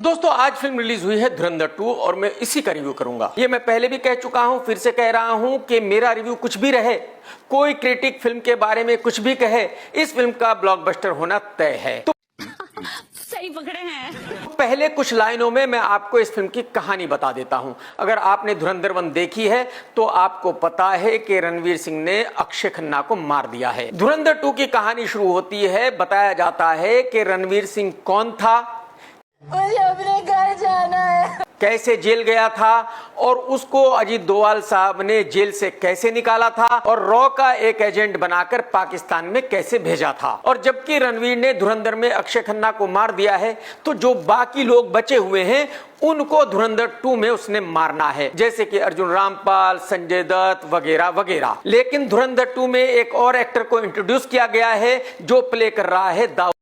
दोस्तों आज film release हुई है धुरंधर 2 और मैं इसी का रिव्यू करूंगा। ये मैं पहले भी कह चुका हूं, फिर से कह रहा हूं कि मेरा रिव्यू कुछ भी रहे, कोई क्रिटिक फिल्म के बारे में कुछ भी कहे, इस फिल्म का ब्लॉकबस्टर होना तय है। तो सही पकड़े हैं। पहले कुछ लाइनों में मैं आपको इस फिल्म की कहानी बता देता हूं। अगर आपने धुरंधर 1 देखी है तो आपको पता है कि रणवीर सिंह ने अक्षय खन्ना को मार दिया है। धुरंधर 2 की कहानी शुरू होती है, बताया जाता है कि रणवीर सिंह कौन था, मुझे अपने घर जाना है, कैसे जेल गया था और उसको अजीत डोभाल साहब ने जेल से कैसे निकाला था और रॉ का एक एजेंट बनाकर पाकिस्तान में कैसे भेजा था। और जबकि रणवीर ने धुरंधर में अक्षय खन्ना को मार दिया है तो जो बाकी लोग बचे हुए हैं उनको धुरंधर 2 में उसने मारना है, जैसे कि अर्जुन रामपाल, संजय दत्त वगैरह वगैरह। लेकिन धुरंधर 2 में एक और एक्टर को इंट्रोड्यूस किया गया है जो प्ले कर रहा है दाऊद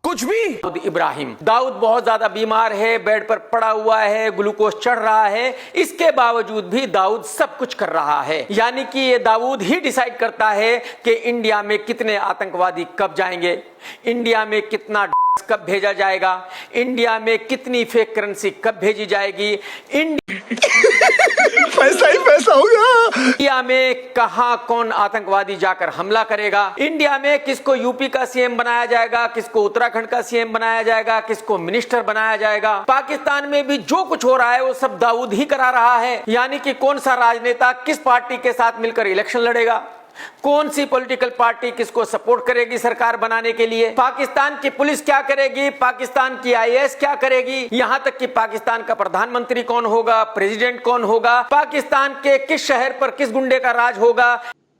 दाऊद इब्राहिम। दाऊद बहुत ज्यादा बीमार है, बेड पर पड़ा हुआ है, ग्लूकोज चढ़ रहा है, इसके बावजूद भी दाऊद सब कुछ कर रहा है। यानी कि ये दाऊद ही डिसाइड करता है कि इंडिया में कितने आतंकवादी कब जाएंगे, इंडिया में कितना कब भेजा जाएगा, इंडिया में कितनी फेक करेंसी कब भेजी जाएगी, पैसा ही पैसा होगा, इंडिया में कहां कौन आतंकवादी जाकर हमला करेगा, इंडिया में किसको यूपी का सीएम बनाया जाएगा, किसको उत्तराखंड का सीएम बनाया जाएगा, किसको मिनिस्टर बनाया जाएगा। पाकिस्तान में भी जो कुछ हो रहा है वो सब दाऊद ही करा रहा है। यानी कि कौन सा राजनेता किस पार्टी के साथ मिलकर इलेक्शन लड़ेगा, कौन सी पॉलिटिकल पार्टी किसको सपोर्ट करेगी सरकार बनाने के लिए, पाकिस्तान की पुलिस क्या करेगी, पाकिस्तान की आईएएस क्या करेगी, यहां तक कि पाकिस्तान का प्रधानमंत्री कौन होगा, प्रेसिडेंट कौन होगा, पाकिस्तान के किस शहर पर किस गुंडे का राज होगा,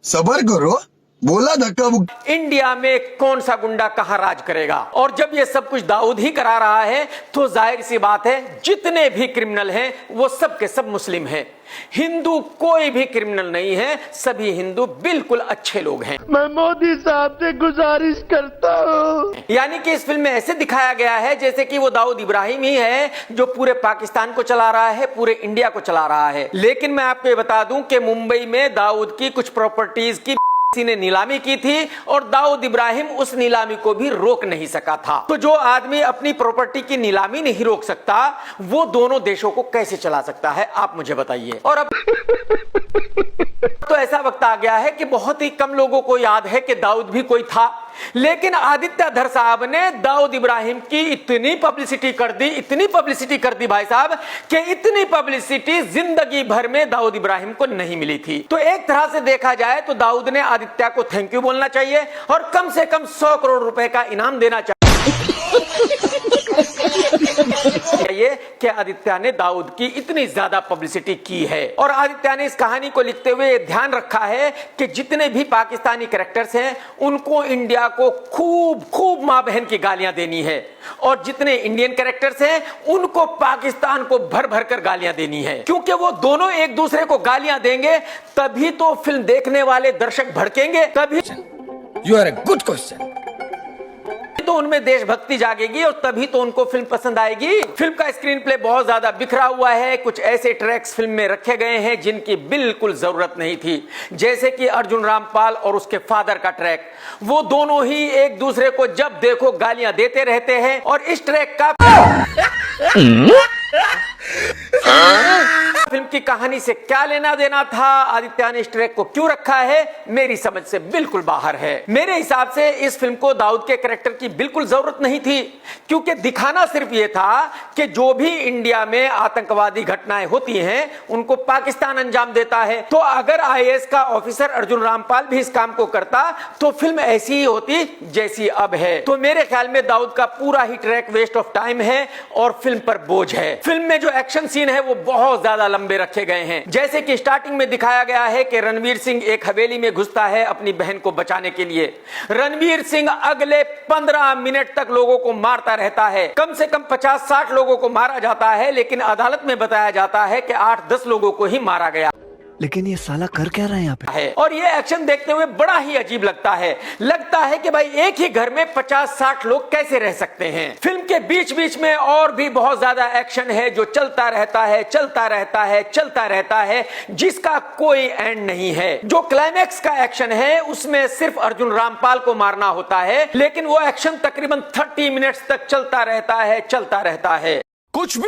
सबर करो, बोला धक्का, इंडिया में कौन सा गुंडा कहां राज करेगा। और जब ये सब कुछ दाऊद ही करा रहा है तो जाहिर सी बात है जितने भी क्रिमिनल हैं वो सब के सब मुस्लिम हैं। हिंदू कोई भी क्रिमिनल नहीं है, सभी हिंदू बिल्कुल अच्छे लोग हैं। मैं मोदी साहब से गुजारिश करता हूँ। यानी कि इस फिल्म में ऐसे दिखाया गया है जैसे कि वो दाऊद इब्राहिम ही है जो पूरे पाकिस्तान को चला रहा है, पूरे इंडिया को चला रहा है। लेकिन मैं आपको ये बता दूं कि मुंबई में दाऊद की कुछ प्रॉपर्टीज की किसी ने नीलामी की थी और दाऊद इब्राहिम उस नीलामी को भी रोक नहीं सका था। तो जो आदमी अपनी प्रॉपर्टी की नीलामी नहीं रोक सकता वो दोनों देशों को कैसे चला सकता है, आप मुझे बताइए। और अब तो ऐसा वक्त आ गया है कि बहुत ही कम लोगों को याद है कि दाऊद भी कोई था, लेकिन आदित्य धर साहब ने दाऊद इब्राहिम की इतनी पब्लिसिटी कर दी, इतनी पब्लिसिटी कर दी भाई साहब, कि इतनी पब्लिसिटी जिंदगी भर में दाऊद इब्राहिम को नहीं मिली थी। तो एक तरह से देखा जाए तो दाऊद ने आदित्य को थैंक यू बोलना चाहिए और कम से कम 100 करोड़ रुपए का इनाम देना चाहिए कि आदित्य ने दाऊद की इतनी ज्यादा पब्लिसिटी की है। और आदित्य ने इस कहानी को लिखते हुए ध्यान रखा है कि जितने भी पाकिस्तानी कैरेक्टर्स हैं उनको इंडिया को खूब खूब मां बहन की गालियां देनी है और जितने इंडियन कैरेक्टर्स हैं उनको पाकिस्तान को भर भर कर गालियां देनी है, क्योंकि वो दोनों एक दूसरे को गालियां देंगे तभी तो फिल्म देखने वाले दर्शक भड़केंगे, तभी you are a good question, तो उनमें देशभक्ति जागेगी और तभी तो उनको फिल्म पसंद आएगी। फिल्म का स्क्रीन प्ले बहुत ज्यादा बिखरा हुआ है, कुछ ऐसे ट्रैक्स फिल्म में रखे गए हैं जिनकी बिल्कुल जरूरत नहीं थी, जैसे कि अर्जुन रामपाल और उसके फादर का ट्रैक। वो दोनों ही एक दूसरे को जब देखो गालियां देते रहते हैं और इस ट्रैक का फिल्म की कहानी से क्या लेना देना था, आदित्य ने इस ट्रैक को क्यों रखा है, मेरी समझ से बिल्कुल बाहर है। मेरे हिसाब से इस फिल्म को दाऊद के कैरेक्टर की बिल्कुल जरूरत नहीं थी, क्योंकि दिखाना सिर्फ ये था कि जो भी इंडिया में आतंकवादी घटनाएं होती हैं उनको पाकिस्तान अंजाम देता है। तो अगर आईएएस का ऑफिसर अर्जुन रामपाल भी इस काम को करता तो फिल्म ऐसी ही होती जैसी अब है। तो मेरे ख्याल में दाऊद का पूरा ही ट्रैक वेस्ट ऑफ टाइम है और फिल्म पर बोझ है। फिल्म में जो एक्शन सीन है वो बहुत ज्यादा लंबे रखे गए हैं, जैसे कि स्टार्टिंग में दिखाया गया है कि रणवीर सिंह एक हवेली में घुसता है अपनी बहन को बचाने के लिए। रणवीर सिंह अगले 15 मिनट तक लोगों को मारता रहता है, कम से कम 50-60 लोगों को मारा जाता है, लेकिन अदालत में बताया जाता है कि 8-10 लोगों को ही मारा गया। लेकिन ये साला कर क्या रहा है यहाँ पे? है और ये एक्शन देखते हुए बड़ा ही अजीब लगता है कि भाई एक ही घर में 50-60 लोग कैसे रह सकते हैं। फिल्म के बीच बीच में और भी बहुत ज्यादा एक्शन है जो चलता रहता है जिसका कोई एंड नहीं है। जो क्लाइमैक्स का एक्शन है उसमें सिर्फ अर्जुन रामपाल को मारना होता है, लेकिन वो एक्शन तकरीबन 30 मिनट्स तक चलता रहता है। कुछ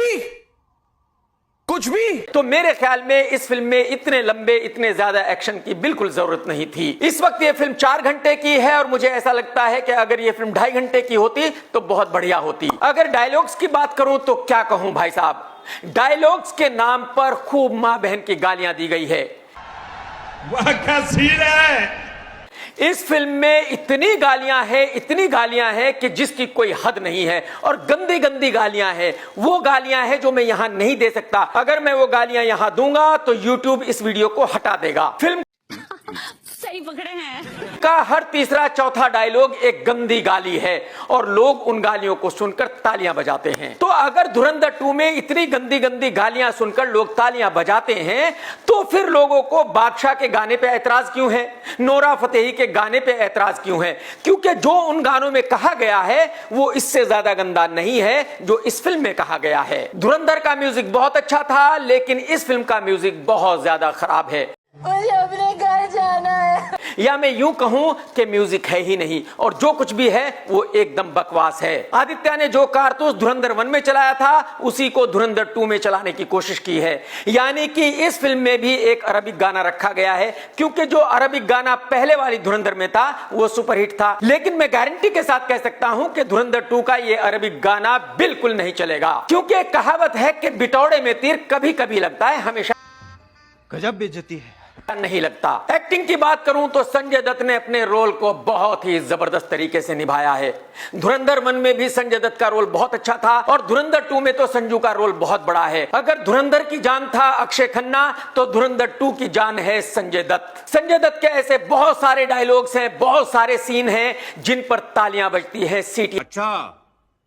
भी तो मेरे ख्याल में इस फिल्म में इतने लंबे इतने ज्यादा एक्शन की बिल्कुल जरूरत नहीं थी। इस वक्त ये फिल्म 4 घंटे की है और मुझे ऐसा लगता है कि अगर ये फिल्म 2.5 घंटे की होती तो बहुत बढ़िया होती। अगर डायलॉग्स की बात करूं तो क्या कहूं भाई साहब, डायलॉग्स के नाम पर खूब मां बहन की गालियां दी गई है। वाह क्या सीन है। इस फिल्म में इतनी गालियां हैं कि जिसकी कोई हद नहीं है और गंदी गंदी गालियां हैं। वो गालियां हैं जो मैं यहां नहीं दे सकता। अगर मैं वो गालियां यहां दूंगा तो YouTube इस वीडियो को हटा देगा। फिल्म सही पकड़े हैं। का हर तीसरा चौथा डायलॉग एक गंदी गाली है और लोग उन गालियों को सुनकर तालियां बजाते हैं। तो अगर धुरंधर 2 में इतनी गंदी गंदी गालियां सुनकर लोग तालियां बजाते हैं तो फिर लोगों को बादशाह के गाने पे ऐतराज क्यों है, नोरा फतेही के गाने पे ऐतराज क्यों है? क्योंकि जो उन गानों में कहा गया है वो इससे ज्यादा गंदा नहीं है जो इस फिल्म में कहा गया है। धुरंधर का म्यूजिक बहुत अच्छा था, लेकिन इस फिल्म का म्यूजिक बहुत ज्यादा खराब है। मुझे अपने घर जाना है। या मैं यूं कहूं कि म्यूजिक है ही नहीं और जो कुछ भी है वो एकदम बकवास है। आदित्य ने जो कारतूस धुरंधर 1 में चलाया था उसी को धुरंधर 2 में चलाने की कोशिश की है। यानी कि इस फिल्म में भी एक अरबिक गाना रखा गया है, क्योंकि जो अरबिक गाना पहले वाली धुरंधर में था वो सुपरहिट था। लेकिन मैं गारंटी के साथ कह सकता हूं कि धुरंधर 2 का ये अरबिक गाना बिल्कुल नहीं चलेगा, क्योंकि कहावत है कि बिटौड़े में तीर कभी कभी लगता है, हमेशा गजब बेइज्जती है। नहीं लगता। एक्टिंग की बात करूं तो संजय दत्त ने अपने रोल को बहुत ही जबरदस्त तरीके से निभाया है। धुरंधर 1 में भी संजय दत्त का रोल बहुत अच्छा था और धुरंधर 2 में तो संजू का रोल बहुत बड़ा है। अगर धुरंधर की जान था अक्षय खन्ना तो धुरंधर 2 की जान है संजय दत्त। संजय दत्त के ऐसे बहुत सारे डायलॉग्स हैं, बहुत सारे सीन हैं जिन पर तालियां बजती हैं, सीटियां अच्छा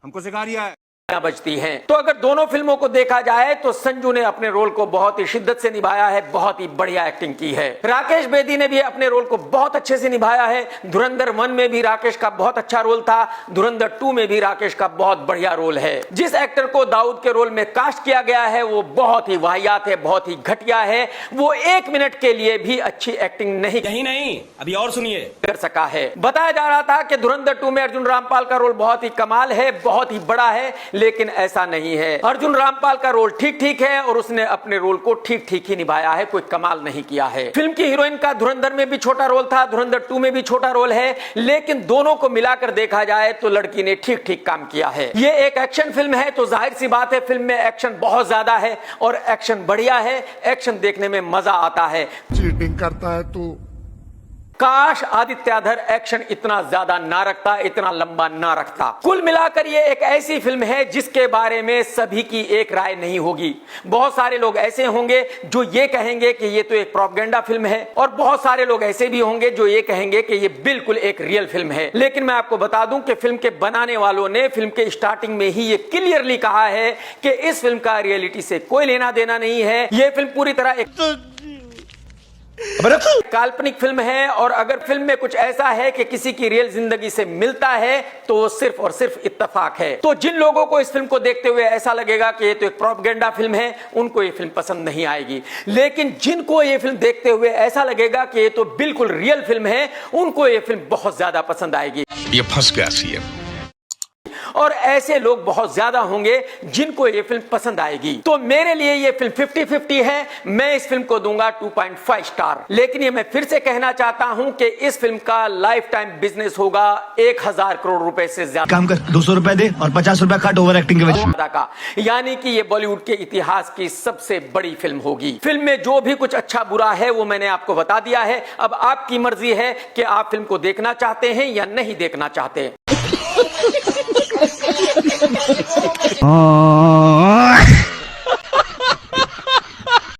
हमको सिखा रिया है बजती हैं। तो अगर दोनों फिल्मों को देखा जाए तो संजू ने अपने रोल को बहुत ही शिद्दत से निभाया है, बहुत ही बढ़िया एक्टिंग की है। राकेश बेदी ने भी अपने रोल को बहुत अच्छे से निभाया है। धुरंधर 1 में भी राकेश का बहुत अच्छा रोल था, धुरंधर 2 में भी राकेश का बहुत बढ़िया रोल है। जिस एक्टर को दाऊद के रोल में कास्ट किया गया है वो बहुत ही वाहियात है, बहुत ही घटिया है। वो 1 मिनट के लिए भी अच्छी एक्टिंग नहीं अभी और सुनिए कर सका है। बताया जा रहा था कि धुरंधर 2 में अर्जुन रामपाल का रोल बहुत ही कमाल है, बहुत ही बड़ा है, लेकिन ऐसा नहीं है। अर्जुन रामपाल का रोल ठीक ठीक है और उसने अपने रोल को ठीक ठीक ही निभाया है, कोई कमाल नहीं किया है। फिल्म की हीरोइन का धुरंधर में भी छोटा रोल था, धुरंधर 2 में भी छोटा रोल है, लेकिन दोनों को मिलाकर देखा जाए तो लड़की ने ठीक ठीक काम किया है। ये एक एक्शन फिल्म है तो जाहिर सी बात है फिल्म में एक्शन बहुत ज्यादा है और एक्शन बढ़िया है, एक्शन देखने में मजा आता है। चीटिंग करता है तू। काश आदित्याधर एक्शन इतना ज्यादा ना रखता, इतना लंबा ना रखता। कुल मिलाकर ये एक ऐसी फिल्म है जिसके बारे में सभी की एक राय नहीं होगी। बहुत सारे लोग ऐसे होंगे जो ये कहेंगे कि ये तो एक प्रोपेगेंडा फिल्म है और बहुत सारे लोग ऐसे भी होंगे जो ये कहेंगे कि ये बिल्कुल एक रियल फिल्म है। लेकिन मैं आपको बता दूं कि फिल्म के बनाने वालों ने फिल्म के स्टार्टिंग में ही ये क्लियरली कहा है कि इस फिल्म का रियलिटी से कोई लेना देना नहीं है। ये फिल्म पूरी तरह एक काल्पनिक फिल्म है और अगर फिल्म में कुछ ऐसा है कि किसी की रियल जिंदगी से मिलता है तो वो सिर्फ और सिर्फ इत्तेफाक है। तो जिन लोगों को इस फिल्म को देखते हुए ऐसा लगेगा कि ये तो एक प्रोपेगेंडा फिल्म है, उनको ये फिल्म पसंद नहीं आएगी। लेकिन जिनको ये फिल्म देखते हुए ऐसा लगेगा कि ये तो बिल्कुल रियल फिल्म है, उनको ये फिल्म बहुत ज्यादा पसंद आएगी। ये फंस गया सीएम। और ऐसे लोग बहुत ज्यादा होंगे जिनको ये फिल्म पसंद आएगी। तो मेरे लिए ये फिल्म 50-50 है। मैं इस फिल्म को दूंगा 2.5 स्टार। लेकिन ये मैं फिर से कहना चाहता हूं कि इस फिल्म का लाइफ टाइम बिजनेस होगा 1000 करोड़ रुपए से ज्यादा। काम कर 200 रुपए दे और 50 रुपए काट ओवर एक्टिंग के वजह का, यानी कि ये बॉलीवुड के इतिहास की सबसे बड़ी फिल्म होगी। फिल्म में जो भी कुछ अच्छा बुरा है वो मैंने आपको बता दिया है। अब आपकी मर्जी है कि आप फिल्म को देखना चाहते हैं या नहीं देखना चाहते।